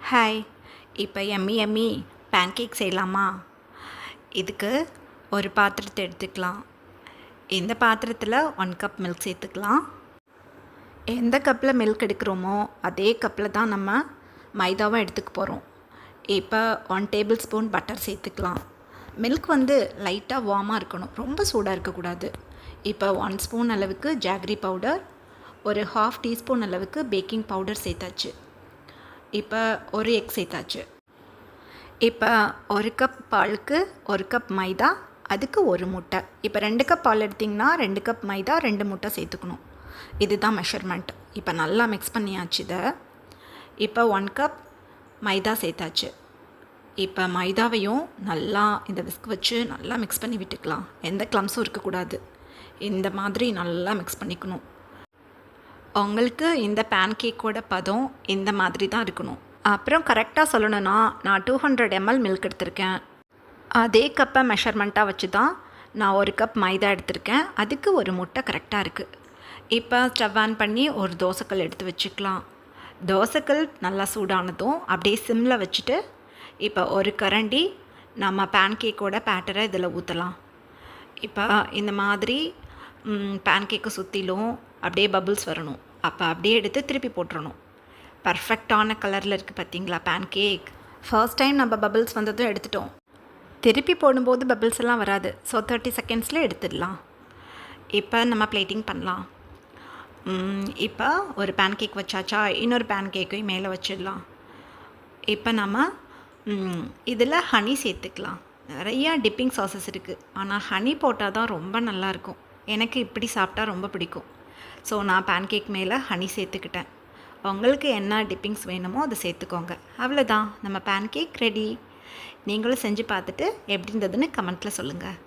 Hi, இப்போ Emmy Emmy pancake செய்யலாமா? இதுக்கு ஒரு பாத்திரத்தை எடுத்துக்கலாம். இந்த பாத்திரத்தில் 1 கப் மில்க் சேர்த்துக்கலாம். எந்த கப்பில் மில்க் எடுக்கிறோமோ அதே கப்பில் தான் நம்ம மைதாவும் எடுத்துக்க போகிறோம். இப்போ 1 டேபிள் ஸ்பூன் பட்டர் சேர்த்துக்கலாம். மில்க் லைட்டாக வார்மாக இருக்கணும், ரொம்ப சூடாக இருக்கக்கூடாது. இப்போ 1 ஸ்பூன் அளவுக்கு ஜாகரி பவுடர், ஒரு 1/2 டீஸ்பூன் அளவுக்கு பேக்கிங் பவுடர் சேர்த்தாச்சு. இப்போ ஒரு எக் சேர்த்தாச்சு. இப்போ 1 கப் பாலுக்கு 1 கப் மைதா, அதுக்கு 1 முட்டை. இப்போ 2 கப் பால் எடுத்திங்கன்னா 2 கப் மைதா 2 முட்டை சேர்த்துக்கணும். இதுதான் மெஷர்மெண்ட். இப்போ நல்லா மிக்ஸ் பண்ணியாச்சு இதை. இப்போ 1 கப் மைதா சேர்த்தாச்சு. இப்போ மைதாவையும் நல்லா இந்த விஸ்க் வச்சு நல்லா மிக்ஸ் பண்ணி விட்டுக்கலாம். எந்த க்ளம்ஸும் இருக்கக்கூடாது. இந்த மாதிரி நல்லா மிக்ஸ் பண்ணிக்கணும். உங்களுக்கு இந்த பேன்கேக்கோட பதம் இந்த மாதிரி தான் இருக்கணும். அப்புறம் கரெக்டாக சொல்லணுன்னா, நான் 200 ml மில்க் எடுத்திருக்கேன். அதே கப்பை மெஷர்மெண்ட்டாக வச்சு தான் நான் 1 கப் மைதா எடுத்திருக்கேன். அதுக்கு ஒரு முட்டை கரெக்டாக இருக்குது. இப்போ ஸ்டவ் ஆன் பண்ணி ஒரு தோசைக்கல் எடுத்து வச்சுக்கலாம். தோசைக்கல் நல்லா சூடானதும் அப்படியே சிம்மில் வச்சுட்டு இப்போ ஒரு கரண்டி நம்ம பேன்கேக்கோட பேட்டரை இதில் ஊற்றலாம். இப்போ இந்த மாதிரி பேன்கேக்கை சுற்றிலும் அப்படியே பபுள்ஸ் வரணும். அப்போ அப்படியே எடுத்து திருப்பி போட்டுறணும். பர்ஃபெக்டான கலரில் இருக்குது பார்த்தீங்களா பேன்கேக். ஃபர்ஸ்ட் டைம் நம்ம பபுள்ஸ் வந்ததும் எடுத்துட்டோம். திருப்பி போடும்போது பபுள்ஸ் எல்லாம் வராது. ஸோ 30 செகண்ட்ஸில் எடுத்துடலாம். இப்போ நம்ம பிளேட்டிங் பண்ணலாம். இப்போ ஒரு பேன்கேக் வச்சாச்சா, இன்னொரு பேன்கேக்கையும் மேலே வச்சிடலாம். இப்போ நம்ம இதில் ஹனி சேர்த்துக்கலாம். நிறையா டிப்பிங் சாஸஸ் இருக்குது, ஆனால் ஹனி போட்டால் தான் ரொம்ப நல்லாயிருக்கும். எனக்கு இப்படி சாப்பிட்டா ரொம்ப பிடிக்கும். ஸோ நான் பேன்கேக் மேலே ஹனி சேர்த்துக்கிட்டேன். உங்களுக்கு என்ன டிப்பிங்ஸ் வேணுமோ அதை சேர்த்துக்கோங்க. அவ்வளோதான், நம்ம பேன்கேக் ரெடி. நீங்களும் செஞ்சு பார்த்துட்டு எப்படி இருந்ததுன்னு கமெண்ட்டில் சொல்லுங்கள்.